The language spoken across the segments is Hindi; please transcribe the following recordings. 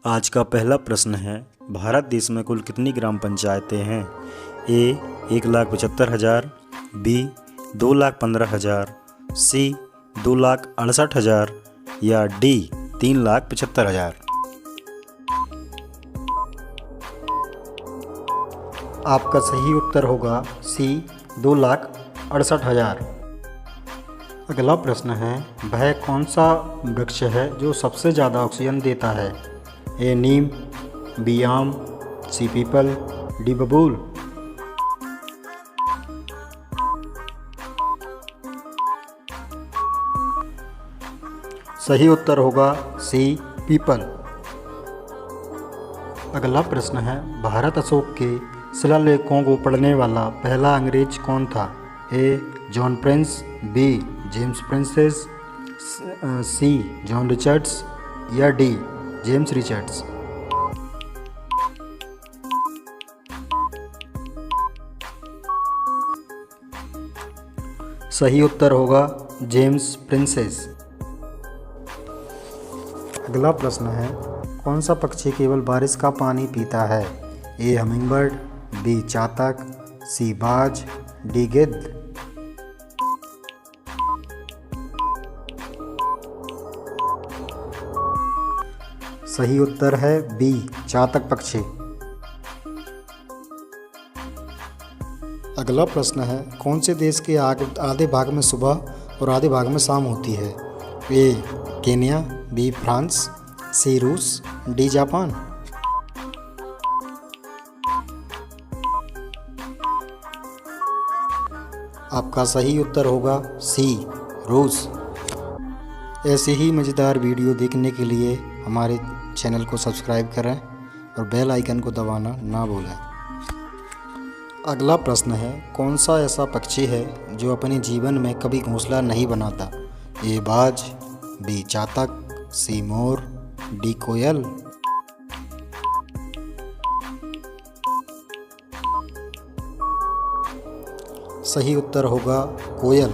आज का पहला प्रश्न है, भारत देश में कुल कितनी ग्राम पंचायतें हैं? ए 1,75,000, बी 2,15,000, सी 2,68,000 या डी 3,75,000। आपका सही उत्तर होगा सी 2,68,000। अगला प्रश्न है, वह कौन सा वृक्ष है जो सबसे ज़्यादा ऑक्सीजन देता है? ए नीम, बी आम, सी पीपल, डी बबूल। सही उत्तर होगा सी पीपल। अगला प्रश्न है, भारत अशोक के शिलालेखों को पढ़ने वाला पहला अंग्रेज कौन था? A John Prince, B James Princess, C John Richards या डी जेम्स रिचर्ड्स। सही उत्तर होगा जेम्स प्रिंसेस। अगला प्रश्न है, कौन सा पक्षी केवल बारिश का पानी पीता है? ए हमिंगबर्ड, बी चातक, सी बाज, डी गिद्ध। सही उत्तर है बी चातक पक्षी। अगला प्रश्न है, कौन से देश के आधे भाग में सुबह और आधे भाग में शाम होती है? ए केन्या, बी फ्रांस, सी रूस, डी जापान। आपका सही उत्तर होगा सी रूस। ऐसे ही मज़ेदार वीडियो देखने के लिए हमारे चैनल को सब्सक्राइब करें और बेल आइकन को दबाना ना भूलें। अगला प्रश्न है, कौन सा ऐसा पक्षी है जो अपने जीवन में कभी घोंसला नहीं बनाता? ए बाज, बी चातक, सी मोर, डी कोयल। सही उत्तर होगा कोयल।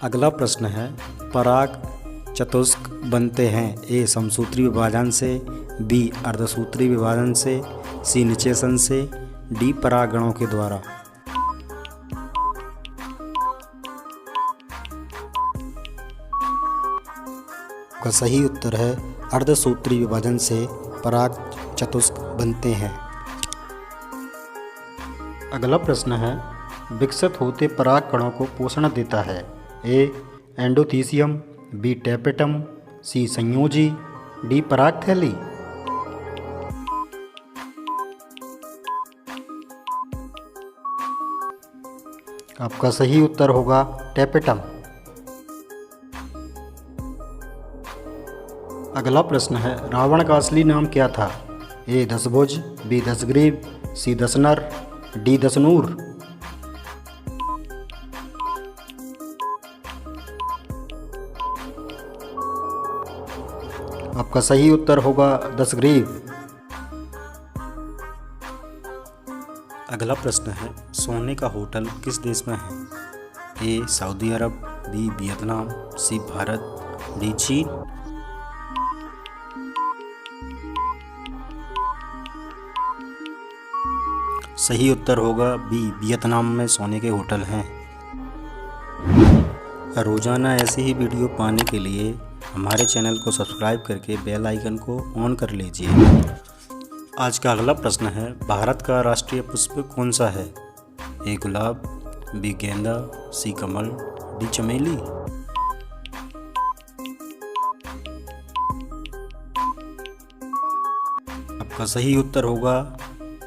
अगला प्रश्न है, पराग चतुष्क बनते हैं? ए समसूत्री विभाजन से, बी अर्धसूत्री विभाजन से, सी निषेचन से, डी परागणों के द्वारा। का सही उत्तर है अर्धसूत्री विभाजन से पराग चतुष्क बनते हैं। अगला प्रश्न है, विकसित होते पराग कणों को पोषण देता है? ए एंडोथीसियम, बी टेपेटम, सी संयोजी, डी पराग थैली। आपका सही उत्तर होगा टेपेटम। अगला प्रश्न है, रावण का असली नाम क्या था? ए दशभुज, बी दशग्रीव, सी दशनर, डी दशनूर। आपका सही उत्तर होगा दशग्रीव। अगला प्रश्न है, सोने का होटल किस देश में है? ए सऊदी अरब, बी वियतनाम, सी भारत, डी चीन। सही उत्तर होगा बी वियतनाम में सोने के होटल हैं। रोज़ाना ऐसी ही वीडियो पाने के लिए हमारे चैनल को सब्सक्राइब करके बेल आइकन को ऑन कर लीजिए। आज का अगला प्रश्न है, भारत का राष्ट्रीय पुष्प कौन सा है? ए गुलाब, बी गेंदा, सी कमल, डी चमेली। आपका सही उत्तर होगा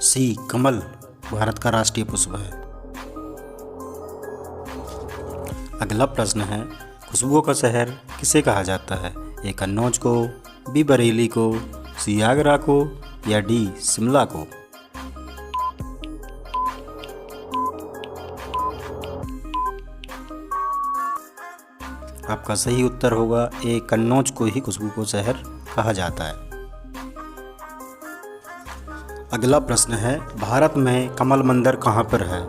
सी कमल भारत का राष्ट्रीय पुष्प है। अगला प्रश्न है, खुशबुओं का शहर किसे कहा जाता है? ए कन्नौज को, बी बरेली को, सी आगरा को या डी शिमला को। आपका सही उत्तर होगा ए कन्नौज को ही खुशबू का शहर कहा जाता है। अगला प्रश्न है, भारत में कमल मंदिर कहाँ पर है?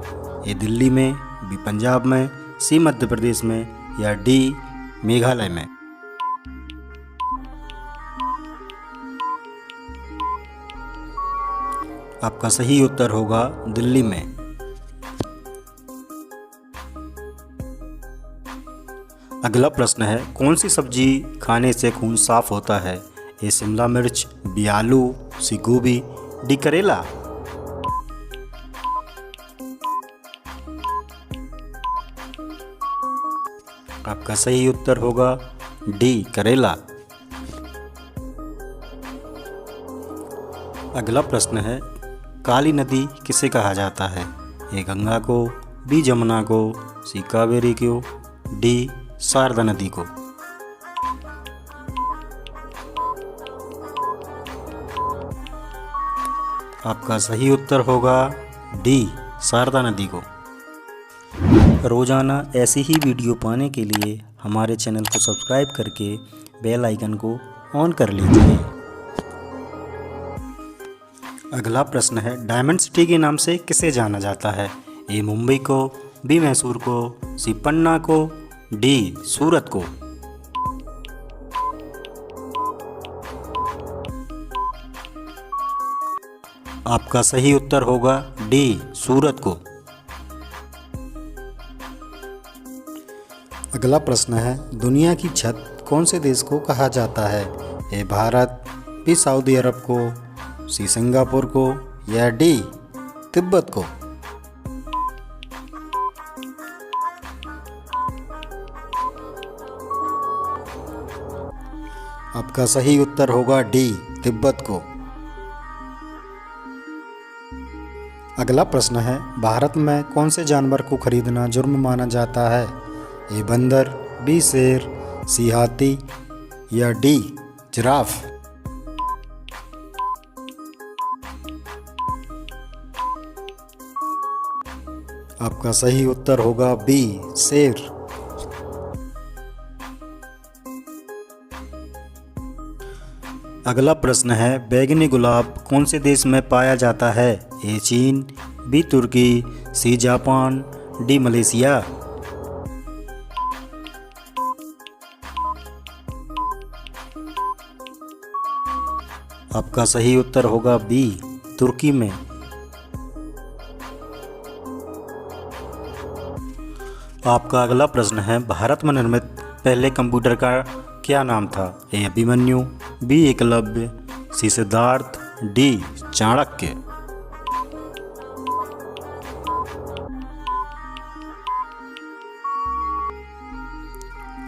ए दिल्ली में, बी पंजाब में, सी मध्य प्रदेश में या डी मेघालय में। आपका सही उत्तर होगा दिल्ली में। अगला प्रश्न है, कौन सी सब्जी खाने से खून साफ होता है? ए शिमला मिर्च, बी आलू, सी गोभी, डी करेला। आपका सही उत्तर होगा डी करेला। अगला प्रश्न है, काली नदी किसे कहा जाता है? ए गंगा को, बी जमुना को, सी कावेरी को, डी शारदा नदी को। आपका सही उत्तर होगा डी शारदा नदी को। रोज़ाना ऐसी ही वीडियो पाने के लिए हमारे चैनल को सब्सक्राइब करके बेल आइकन को ऑन कर लीजिए। अगला प्रश्न है, डायमंड सिटी के नाम से किसे जाना जाता है? ए मुंबई को, बी मैसूर को, सी पन्ना को, डी सूरत को। आपका सही उत्तर होगा डी सूरत को। अगला प्रश्न है, दुनिया की छत कौन से देश को कहा जाता है? ए भारत, बी सऊदी अरब को, सी सिंगापुर को, या डी तिब्बत को। आपका सही उत्तर होगा डी तिब्बत को। अगला प्रश्न है, भारत में कौन से जानवर को खरीदना जुर्म माना जाता है? ए बंदर, बी शेर, सी हाथी, या डी जिराफ। आपका सही उत्तर होगा बी शेर। अगला प्रश्न है, बैगनी गुलाब कौन से देश में पाया जाता है? ए चीन, बी तुर्की, सी जापान, डी मलेशिया। आपका सही उत्तर होगा बी तुर्की में। आपका अगला प्रश्न है, भारत में निर्मित पहले कंप्यूटर का क्या नाम था? ए अभिमन्यु, बी एकलव्य, सी सिद्धार्थ, डी चाणक्य।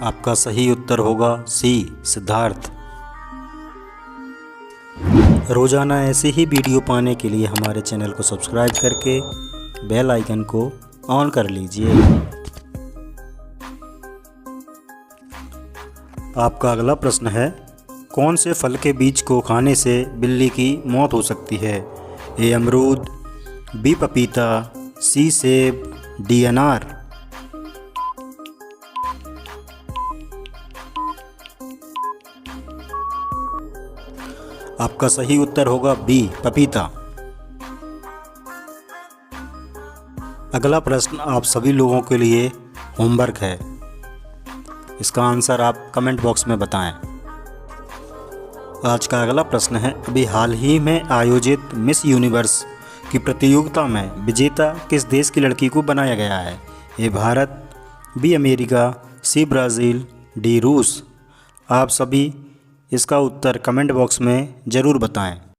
आपका सही उत्तर होगा सी सिद्धार्थ। रोज़ाना ऐसे ही वीडियो पाने के लिए हमारे चैनल को सब्सक्राइब करके बेल आइकन को ऑन कर लीजिए। आपका अगला प्रश्न है, कौन से फल के बीज को खाने से बिल्ली की मौत हो सकती है? ए अमरूद, बी पपीता, सी सेब, डी अनार। आपका सही उत्तर होगा बी पपीता। अगला प्रश्न आप सभी लोगों के लिए होमवर्क है, इसका आंसर आप कमेंट बॉक्स में बताएं। आज का अगला प्रश्न है, अभी हाल ही में आयोजित मिस यूनिवर्स की प्रतियोगिता में विजेता किस देश की लड़की को बनाया गया है? A Bharat, B America, C Brazil, D रूस। आप सभी इसका उत्तर कमेंट बॉक्स में ज़रूर बताएं।